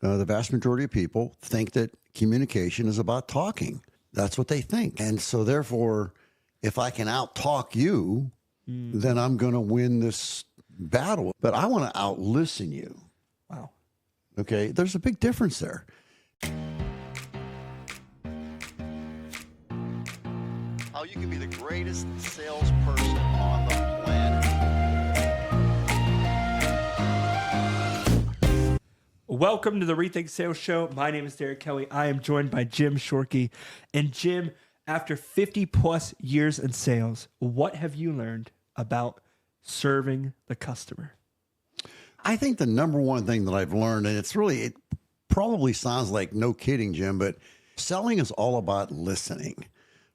The vast majority of people think that communication is about talking. That's what they think. And so therefore, if I can out-talk you, then I'm going to win this battle. But I want to out-listen you. Wow. Okay? There's a big difference there. How you can be the greatest salesperson on the planet. Welcome to the Rethink Sales Show. My name is Derek Kelly. I am joined by Jim Shorkey. And Jim, after 50 plus years in sales, what have you learned about serving the customer? I think the number one thing that I've learned, and it probably sounds like no kidding, Jim, but selling is all about listening.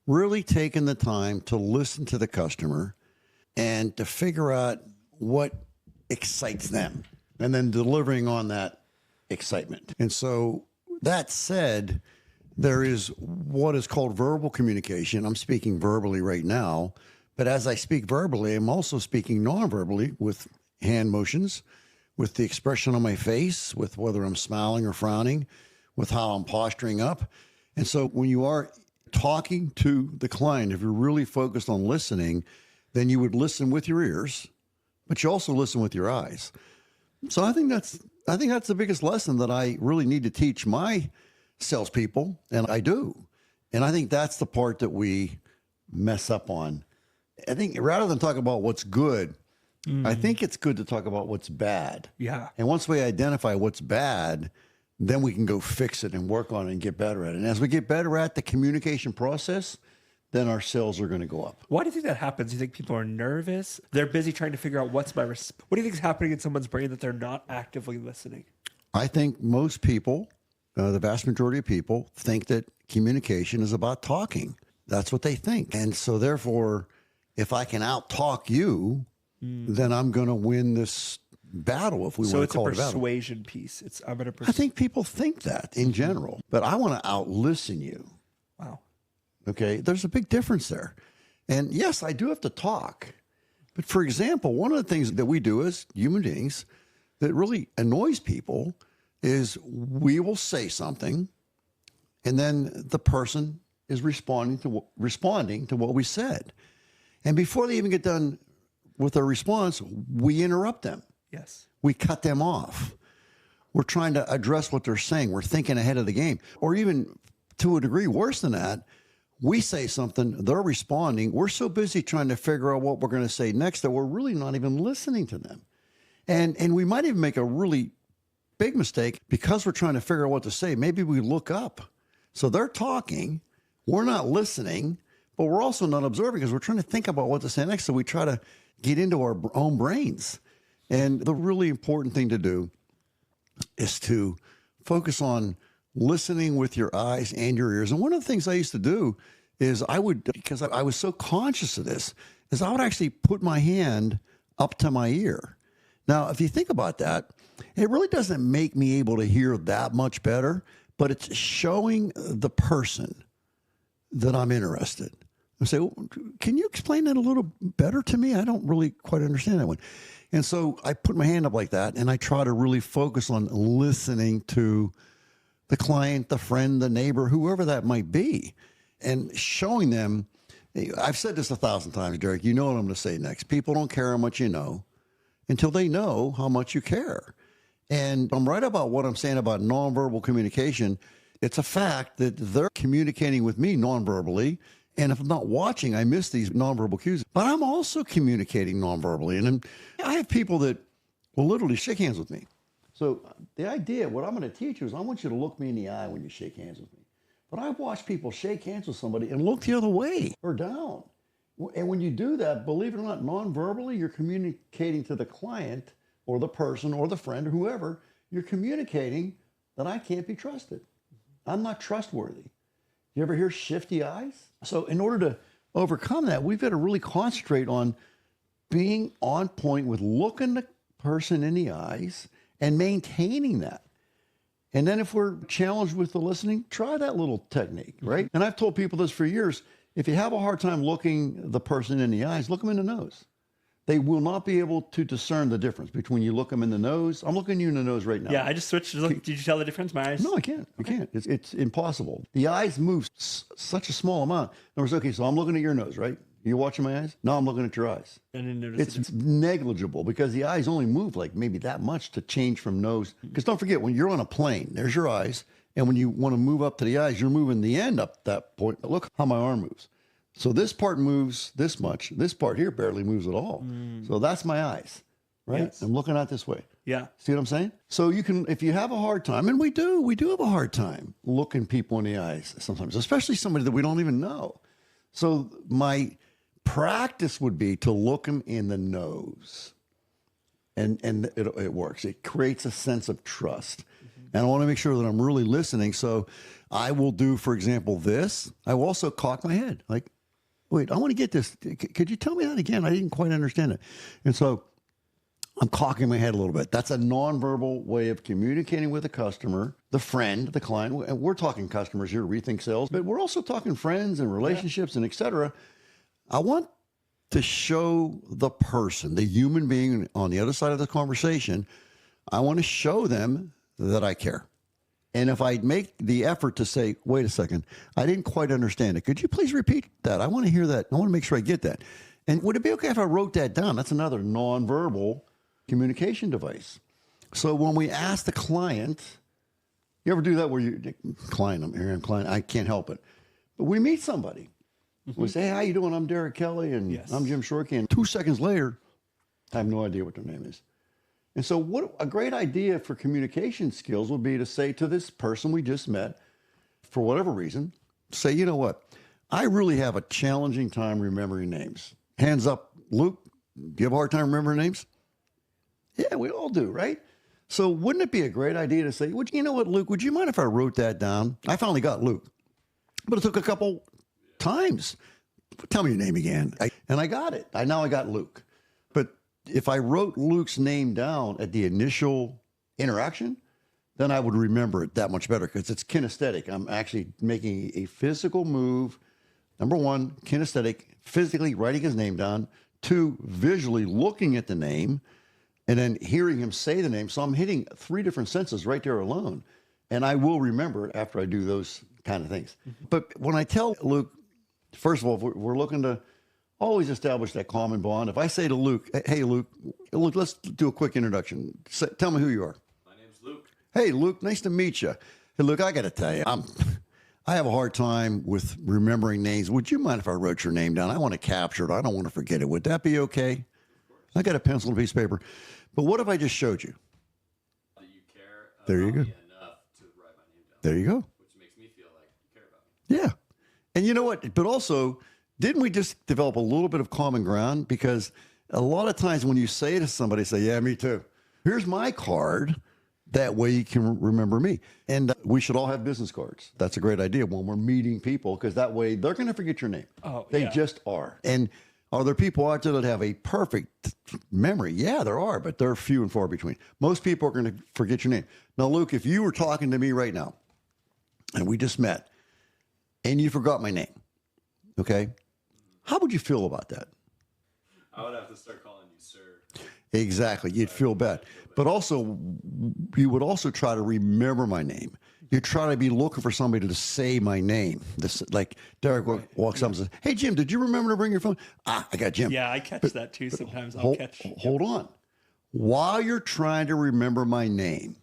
Really taking the time to listen to the customer and to figure out what excites them and then delivering on that excitement. And so that said, there is what is called verbal communication. I'm speaking verbally right now, but as I speak verbally, I'm also speaking non-verbally with hand motions, with the expression on my face, with whether I'm smiling or frowning, with how I'm posturing up. And so when you are talking to the client, if you're really focused on listening, then you would listen with your ears, but you also listen with your eyes. So I think that's the biggest lesson that I really need to teach my salespeople, and I do. And I think that's the part that we mess up on. I think rather than talk about what's good, I think it's good to talk about what's bad. Yeah. And once we identify what's bad, then we can go fix it and work on it and get better at it. And as we get better at the communication process, then our sales are going to go up. Why do you think that happens? Do you think people are nervous? They're busy trying to figure out what do you think is happening in someone's brain that they're not actively listening? I think most people, the vast majority of people, think that communication is about talking. That's what they think. And so therefore, if I can out-talk you, then I'm going to win this battle, if we want to call it a battle. So it's a persuasion piece. I think people think that in general, but I want to out-listen you. Wow. Okay, there's a big difference there. And yes, I do have to talk. But for example, one of the things that we do as human beings that really annoys people is we will say something and then the person is responding to what we said. And before they even get done with their response, we interrupt them. Yes. We cut them off. We're trying to address what they're saying. We're thinking ahead of the game. Or even to a degree worse than that, we say something, they're responding. We're so busy trying to figure out what we're going to say next that we're really not even listening to them. And we might even make a really big mistake because we're trying to figure out what to say. Maybe we look up. So they're talking, we're not listening, but we're also not observing because we're trying to think about what to say next. So we try to get into our own brains. And the really important thing to do is to focus on listening with your eyes and your ears. And one of the things I used to do is because I was so conscious of this, is I would actually put my hand up to my ear. Now, if you think about that, it really doesn't make me able to hear that much better, but it's showing the person that I'm interested. I say, can you explain that a little better to me? I don't really quite understand that one. And so I put my hand up like that, and I try to really focus on listening to the client, the friend, the neighbor, whoever that might be, and showing them. I've said this 1,000 times, Derek. You know what I'm going to say next. People don't care how much you know until they know how much you care. And I'm right about what I'm saying about nonverbal communication. It's a fact that they're communicating with me nonverbally. And if I'm not watching, I miss these nonverbal cues. But I'm also communicating nonverbally. And I have people that will literally shake hands with me. So the idea, what I'm going to teach you is I want you to look me in the eye when you shake hands with me. But I've watched people shake hands with somebody and look the other way or down. And when you do that, believe it or not, non-verbally, you're communicating to the client or the person or the friend or whoever. You're communicating that I can't be trusted. I'm not trustworthy. You ever hear shifty eyes? So in order to overcome that, we've got to really concentrate on being on point with looking the person in the eyes and maintaining that. And then if we're challenged with the listening, try that little technique, right? And I've told people this for years. If you have a hard time looking the person in the eyes, look them in the nose. they will not be able to discern the difference between you look them in the nose. I'm looking you in the nose right now. Yeah, I just switched. Did you tell the difference? My eyes? No, I can't. You can't. It's impossible. The eyes move such a small amount. In other words, okay, so I'm looking at your nose, right? You're watching my eyes? No, I'm looking at your eyes. I didn't notice It's negligible because the eyes only move like maybe that much to change from nose. Because don't forget, when you're on a plane, there's your eyes. And when you want to move up to the eyes, you're moving the end up that point. Look how my arm moves. So this part moves this much. This part here barely moves at all. So that's my eyes, right? Yes. I'm looking out this way. Yeah. See what I'm saying? So you can, if you have a hard time, and we do have a hard time looking people in the eyes sometimes, especially somebody that we don't even know. So my practice would be to look them in the nose. And it works. It creates a sense of trust. And I want to make sure that I'm really listening. So I will do, for example, this. I will also cock my head. Like, wait, I want to get this. Could you tell me that again? I didn't quite understand it. And so I'm cocking my head a little bit. That's a nonverbal way of communicating with the customer, the friend, the client. And we're talking customers here, Rethink Sales, but we're also talking friends and relationships and et cetera. I want to show the person, the human being on the other side of the conversation, I want to show them that I care. And if I make the effort to say, wait a second, I didn't quite understand it. Could you please repeat that? I want to hear that. I want to make sure I get that. And would it be okay if I wrote that down? That's another nonverbal communication device. So when we ask the client, you ever do that where you, client, I can't help it. But we meet somebody. We say, hey, how you doing? I'm Derek Kelly and I'm Jim Shorkey. And 2 seconds later, I have no idea what their name is. And so what a great idea for communication skills would be to say to this person we just met, for whatever reason, say, you know what? I really have a challenging time remembering names. Hands up, Luke, do you have a hard time remembering names? Yeah, we all do, right? So wouldn't it be a great idea to say, you know what, Luke, would you mind if I wrote that down? I finally got Luke, but it took a couple times. Tell me your name again. And I got it. I got Luke. But if I wrote Luke's name down at the initial interaction, then I would remember it that much better because it's kinesthetic. I'm actually making a physical move. Number one, kinesthetic, physically writing his name down. 2, visually looking at the name and then hearing him say the name. So I'm hitting 3 different senses right there alone. And I will remember it after I do those kind of things. But when I tell Luke, first of all, we're looking to always establish that common bond. If I say to Luke, hey, Luke, let's do a quick introduction. Tell me who you are. My name's Luke. Hey, Luke, nice to meet you. Hey, Luke, I got to tell you, I have a hard time with remembering names. Would you mind if I wrote your name down? I want to capture it. I don't want to forget it. Would that be okay? I got a pencil and a piece of paper. But what if I just showed you? That you care There you about go. me enough to write my name down. There you go. Which makes me feel like you care about me. Yeah. And you know what? But also, didn't we just develop a little bit of common ground? Because a lot of times when you say to somebody, say, yeah, me too. Here's my card. That way you can remember me. And we should all have business cards. That's a great idea when we're meeting people because that way they're going to forget your name. Oh, they yeah. just are. And are there people out there that have a perfect memory? Yeah, there are, but they're few and far between. Most people are going to forget your name. Now, Luke, if you were talking to me right now and we just met and you forgot my name, okay, how would you feel about that? I would have to start calling you sir. Exactly. You'd feel bad. But also, you would also try to remember my name. You try to be looking for somebody to say my name. This, like Derek walks up and says, hey, Jim, did you remember to bring your phone? I got Jim. Yeah, I catch that too sometimes. Hold on. While you're trying to remember my name,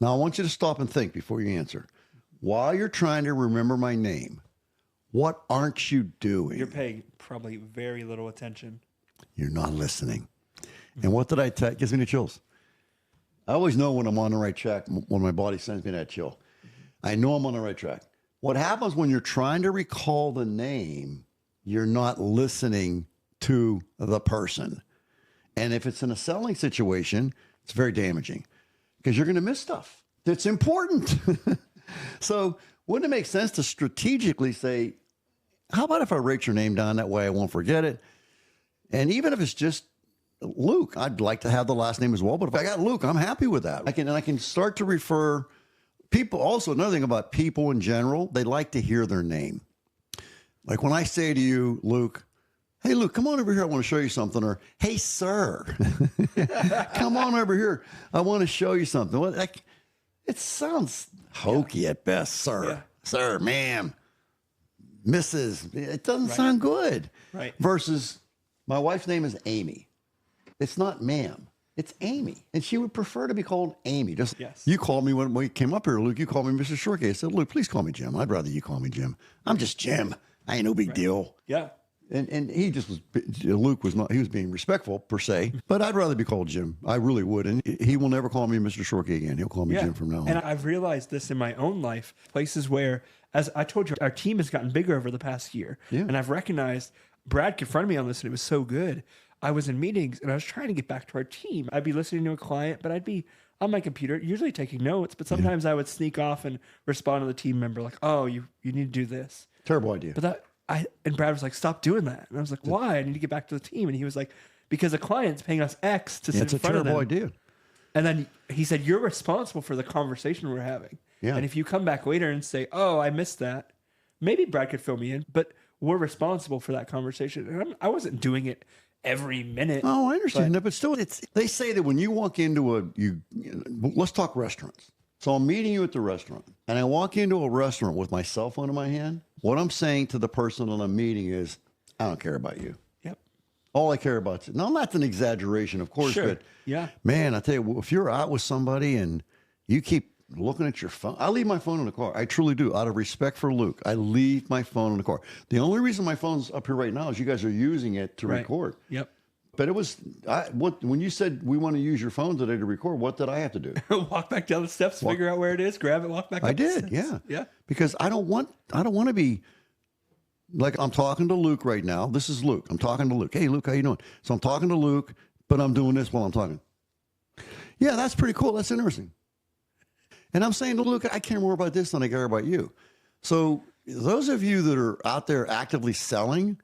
now I want you to stop and think before you answer. While you're trying to remember my name, what aren't you doing? You're paying probably very little attention. You're not listening. And what did I tell? It gives me the chills. I always know when I'm on the right track when my body sends me that chill. I know I'm on the right track. What happens when you're trying to recall the name, you're not listening to the person. And if it's in a selling situation, it's very damaging because you're going to miss stuff that's important. So wouldn't it make sense to strategically say, how about if I write your name down that way I won't forget it? And even if it's just Luke, I'd like to have the last name as well, but if I got Luke, I'm happy with that. I can start to refer people. Also, another thing about people in general, they like to hear their name. Like when I say to you, Luke, hey, Luke, come on over here. I want to show you something. Or, hey, sir, come on over here. I want to show you something. Well, it sounds hokey at best, sir. Yeah. Sir, ma'am, Mrs. It doesn't sound good. Right. Versus my wife's name is Amy. It's not ma'am. It's Amy. And she would prefer to be called Amy. Just Yes. You called me when we came up here, Luke. You called me Mr. Shorkey. I said, Luke, please call me Jim. I'd rather you call me Jim. I'm just Jim. I ain't no big deal. Yeah. And he just was, Luke was not, he was being respectful per se, but I'd rather be called Jim. I really would. And he will never call me Mr. Shorkey again. He'll call me Jim from now on. And I've realized this in my own life, places where, as I told you, our team has gotten bigger over the past year. Yeah. And I've recognized, Brad confronted me on this and it was so good. I was in meetings and I was trying to get back to our team. I'd be listening to a client, but I'd be on my computer, usually taking notes, but sometimes I would sneak off and respond to the team member like, oh, you need to do this. Terrible idea. But and Brad was like, stop doing that. And I was like, why? I need to get back to the team. And he was like, because the client's paying us X to sit It's in a front of them. terrible idea. And then he said, you're responsible for the conversation we're having. Yeah. And if you come back later and say, oh, I missed that, maybe Brad could fill me in, but we're responsible for that conversation. And I wasn't doing it every minute. Oh, I understand that, but still, they say that when you walk into let's talk restaurants. So I'm meeting you at the restaurant, and I walk into a restaurant with my cell phone in my hand. What I'm saying to the person that I'm meeting is, I don't care about you. Yep. All I care about is, now that's an exaggeration, of course, Sure. but Yeah. man, I tell you, if you're out with somebody and you keep looking at your phone, I leave my phone in the car. I truly do. Out of respect for Luke, I leave my phone in the car. The only reason my phone's up here right now is you guys are using it to Right. record. Yep. But it was when you said we want to use your phone today to record. What did I have to do? Walk back down the steps, figure out where it is, grab it, walk back up I the did, steps. yeah, Yeah. Because I don't want to be like I'm talking to Luke right now. This is Luke. I'm talking to Luke. Hey, Luke, how you doing? So I'm talking to Luke, but I'm doing this while I'm talking. Yeah, that's pretty cool. That's interesting. And I'm saying to Luke, I care more about this than I care about you. So those of you that are out there actively selling,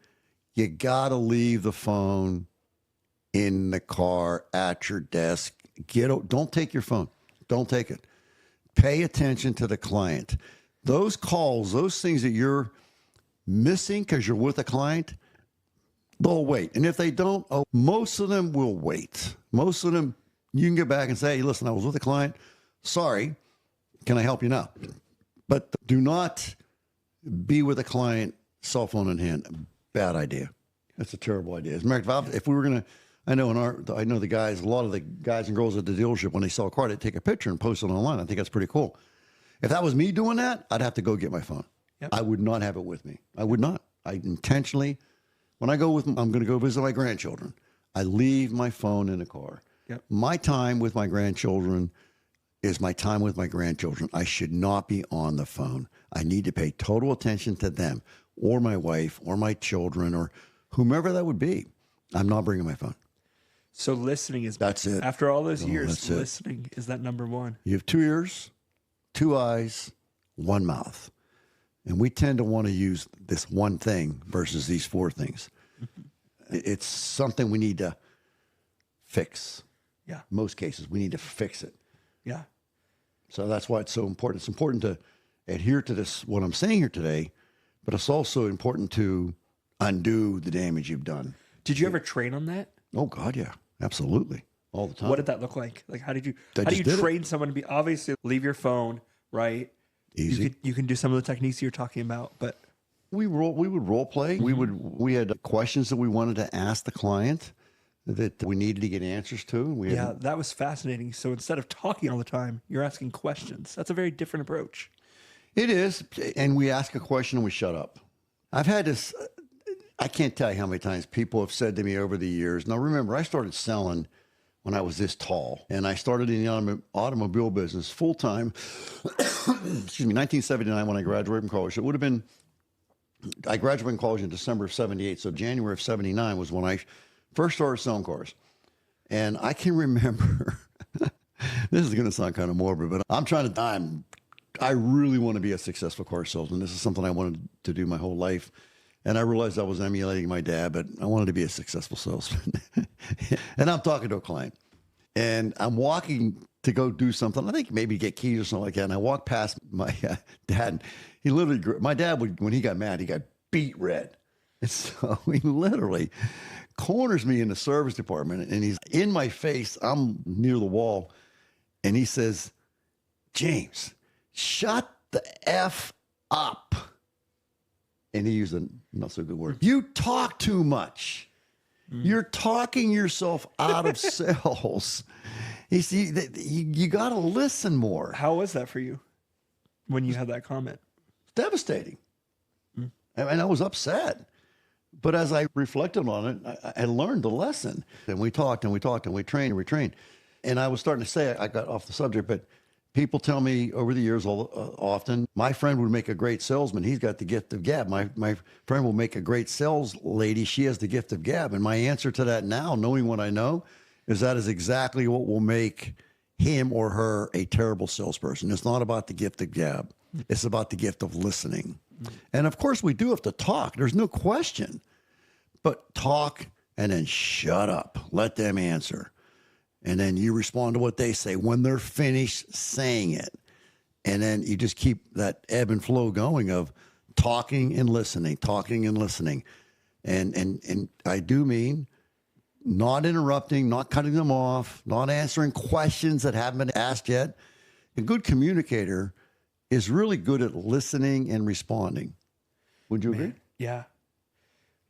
you got to leave the phone in the car, at your desk. Don't take your phone. Don't take it. Pay attention to the client. Those calls, those things that you're missing because you're with a client, they'll wait. And if they don't, most of them will wait. Most of them, you can get back and say, hey, listen, I was with a client. Sorry. Can I help you now? But do not be with a client, cell phone in hand. Bad idea. That's a terrible idea. As a matter of fact, if we were going to, I know the guys, a lot of the guys and girls at the dealership, when they sell a car, they take a picture and post it online. I think that's pretty cool. If that was me doing that, I'd have to go get my phone. Yep. I would not have it with me. I would not. I intentionally, when I go I'm going to go visit my grandchildren. I leave my phone in the car. Yep. My time with my grandchildren is my time with my grandchildren. I should not be on the phone. I need to pay total attention to them or my wife or my children or whomever that would be. I'm not bringing my phone. So listening is That's it. After all those No, years, that's it. listening is that number one. You have 2 ears, 2 eyes, 1 mouth. And we tend to want to use this one thing versus these 4 things. It's something we need to fix. Yeah. Most cases, we need to fix it. Yeah. So that's why it's so important. It's important to adhere to this, what I'm saying here today, but it's also important to undo the damage you've done. Did you ever train on that? Oh, God, yeah. Absolutely. All the time. What did that look like? Like, how do you just did it. train someone to be, obviously leave your phone, right? Easy. You can do some of the techniques you're talking about, but We would role play. We had questions that we wanted to ask the client that we needed to get answers to. We yeah, had, that was fascinating. So instead of talking all the time, you're asking questions. That's a very different approach. it is, and we ask a question and we shut up. I've had this. I can't tell you how many times people have said to me over the years. Now, remember, I started selling when I was this tall, and I started in the automobile business full time. Excuse me, 1979 when I graduated from college. It would have been. I graduated from college in December of '78, so January of '79 was when I first started selling cars. And I can remember. This is going to sound kind of morbid, but I really want to be a successful car salesman. This is something I wanted to do my whole life. And I realized I was emulating my dad, but I wanted to be a successful salesman. And I'm talking to a client. And I'm walking to go do something. I think maybe get keys or something like that. And I walk past my dad. He literally, my dad would, when he got mad, he got beet red. And so he literally corners me in the service department, and he's in my face. I'm near the wall, and he says, James, shut the F up. And he used a not so good word. You talk too much. You're talking yourself out of sales. You see, you got to listen more. How was that for you when you had that comment? Devastating. And I was upset. But as I reflected on it, I learned the lesson. And we talked and we talked and we trained and we trained. And I was starting to say, I got off the subject, but people tell me over the years often, my friend would make a great salesman. He's got the gift of gab. My friend will make a great sales lady. She has the gift of gab. And my answer to that now, knowing what I know, is that is exactly what will make him or her a terrible salesperson. It's not about the gift of gab. It's about the gift of listening. And of course, we do have to talk. There's no question. But talk and then shut up. Let them answer. And then you respond to what they say when they're finished saying it. And then you just keep that ebb and flow going of talking and listening, talking and listening. And I do mean not interrupting, not cutting them off, not answering questions that haven't been asked yet. A good communicator is really good at listening and responding. Would you agree? Yeah.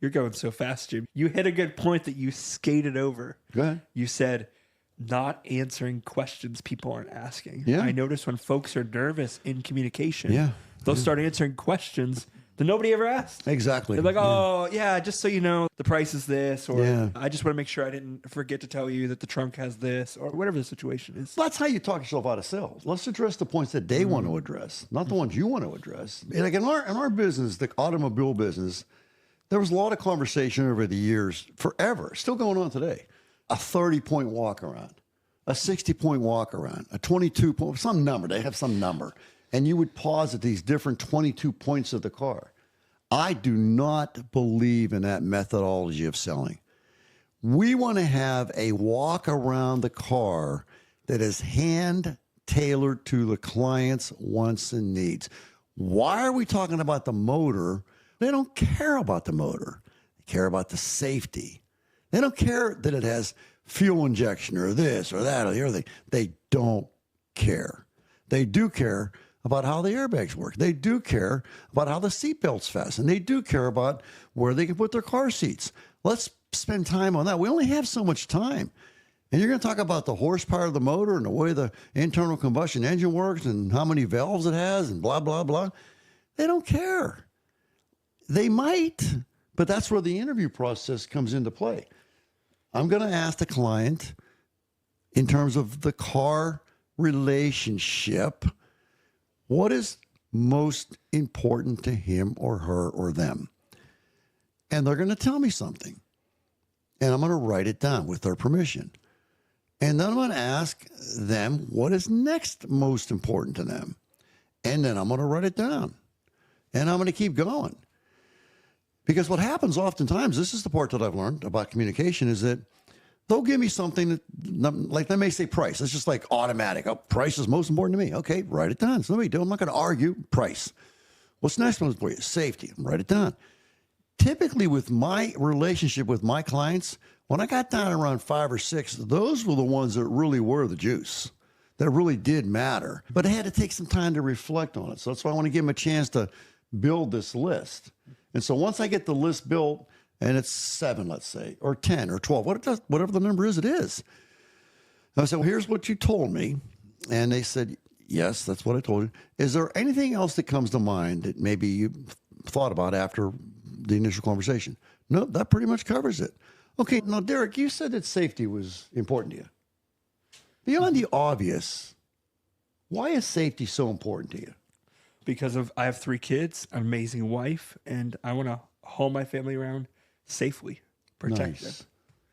You're going so fast, Jim. You hit a good point that you skated over. Go ahead. You said not answering questions people aren't asking. Yeah. I notice when folks are nervous in communication, Yeah. they'll start answering questions that nobody ever asked. Exactly. They're like, oh, yeah, just so you know, the price is this, or Yeah. I just want to make sure I didn't forget to tell you that the trunk has this, or whatever the situation is. That's how you talk yourself out of sales. Let's address the points that they want to address, not the ones you want to address. Like in our business, the automobile business, there was a lot of conversation over the years, forever, still going on today. A 30-point walk around, a 60-point walk around, a 22-point, some number. They have some number. And you would pause at these different 22 points of the car. I do not believe in that methodology of selling. We want to have a walk around the car that is hand tailored to the client's wants and needs. Why are we talking about the motor? They don't care about the motor. They care about the safety. They don't care that it has fuel injection or this or that or the other thing. They don't care. They do care about how the airbags work. They do care about how the seatbelts fasten. They do care about where they can put their car seats. Let's spend time on that. We only have so much time. And you're going to talk about the horsepower of the motor and the way the internal combustion engine works and how many valves it has and blah, blah, blah. They don't care. They might, but that's where the interview process comes into play. I'm going to ask the client in terms of the car relationship, what is most important to him or her or them? And they're going to tell me something. And I'm going to write it down with their permission. And then I'm going to ask them what is next most important to them. And then I'm going to write it down. And I'm going to keep going. Because what happens oftentimes, this is the part that I've learned about communication, is that they'll give me something that, like they may say price. It's just like automatic. Oh, price is most important to me. Okay, write it down. It's no big deal. I'm not going to argue price. What's the next one for you? Safety. Write it down. Typically with my relationship with my clients, when I got down around 5 or 6, those were the ones that really were the juice, that really did matter. But I had to take some time to reflect on it. So that's why I want to give them a chance to build this list. And so once I get the list built, and it's 7, let's say, or 10 or 12, whatever the number is, it is. I said, well, here's what you told me. And they said, yes, that's what I told you. Is there anything else that comes to mind that maybe you thought about after the initial conversation? No, that pretty much covers it. Okay, now, Derek, you said that safety was important to you. Beyond the obvious, why is safety so important to you? Because I have 3 kids, an amazing wife, and I want to haul my family around safely, protect them.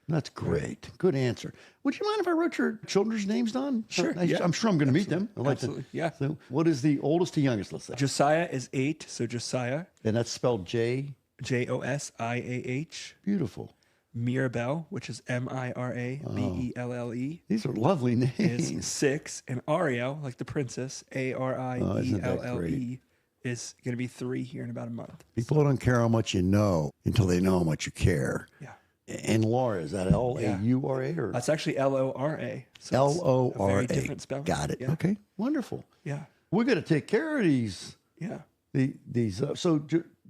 That's great. Good answer. Would you mind if I wrote your children's names down? Sure. I'm sure I'm going to meet them. I'd like Absolutely. to. Yeah. So what is the oldest to youngest, let's say? Josiah is 8, so Josiah, And that's spelled J. Josiah. Beautiful. Mirabelle, which is Mirabelle, These are lovely names. is 6, and Ariel, like the princess, Arielle, is going to be 3 here in about a month. People don't care how much you know until they know how much you care. Yeah. And Laura, is that Laura or That's actually Lora. So Lora? Very different spelling. Got it. Yeah. Okay, wonderful. Yeah. We're going to take care of these. Yeah. So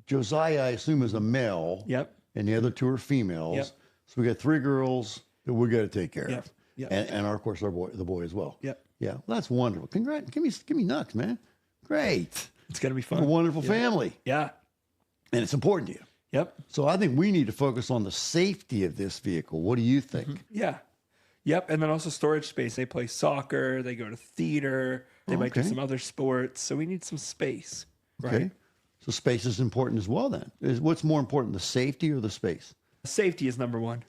Josiah, I assume, is a male. Yep. And the other 2 are females. Yep. So we got 3 girls that we got to take care Yep. of. Yep. And of course, the boy as well. Yep. Yeah, well, that's wonderful. Congrats. Give me nuts, man. Great. It's going to be A fun. wonderful family. Yeah. And it's important to you. Yep. So I think we need to focus on the safety of this vehicle. What do you think? Yeah. Yep. And then also storage space. They play soccer. They go to theater. They might do Okay. some other sports. So we need some space. Right. Okay. So space is important as well then. What's more important, the safety or the space? Safety is number 1.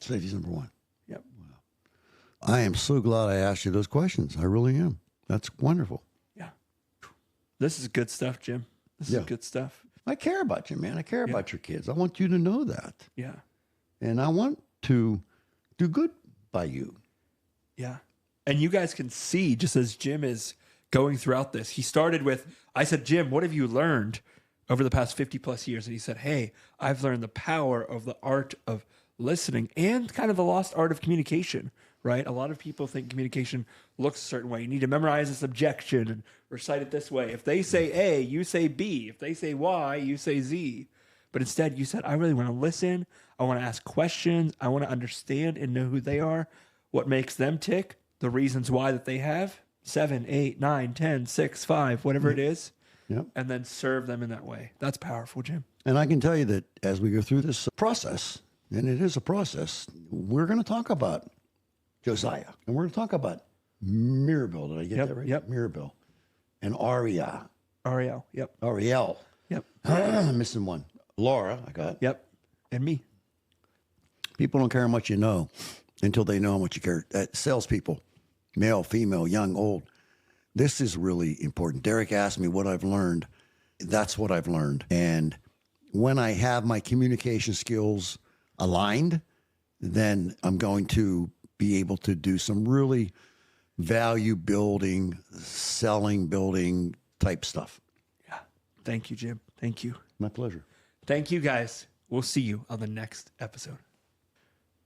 Safety is number 1. Yep. I am so glad I asked you those questions. I really am. That's wonderful. Yeah. This is good stuff, Jim. This Yeah. is good stuff. I care about you, man. I care about your kids. I want you to know that. Yeah. And I want to do good by you. Yeah. And you guys can see, just as Jim is going throughout this, he started with, I said, Jim, what have you learned over the past 50 plus years? And he said, hey, I've learned the power of the art of listening and kind of the lost art of communication, right? A lot of people think communication looks a certain way. You need to memorize a subjection and recite it this way. If they say A, you say B. If they say Y, you say Z. But instead, you said, I really want to listen. I want to ask questions. I want to understand and know who they are, what makes them tick, the reasons why that they have 7, 8, 9, 10, 6, 5, whatever it is, Yep. and then serve them in that way. That's powerful, Jim. And I can tell you that as we go through this process, and it is a process, we're going to talk about Josiah. And we're going to talk about Mirabel. Did I get Yep, that right? yep. Mirabel. And Aria. Ariel. Yep. Ariel. Yep. Missing one. Laura, I got. Yep. And me. People don't care how much you know until they know how much you care. Salespeople, male, female, young, old. This is really important. Derek asked me what I've learned. That's what I've learned. And when I have my communication skills aligned, then I'm going to be able to do some really value building, selling building type stuff. Yeah. Thank you, Jim. Thank you. My pleasure. Thank you, guys. We'll see you on the next episode.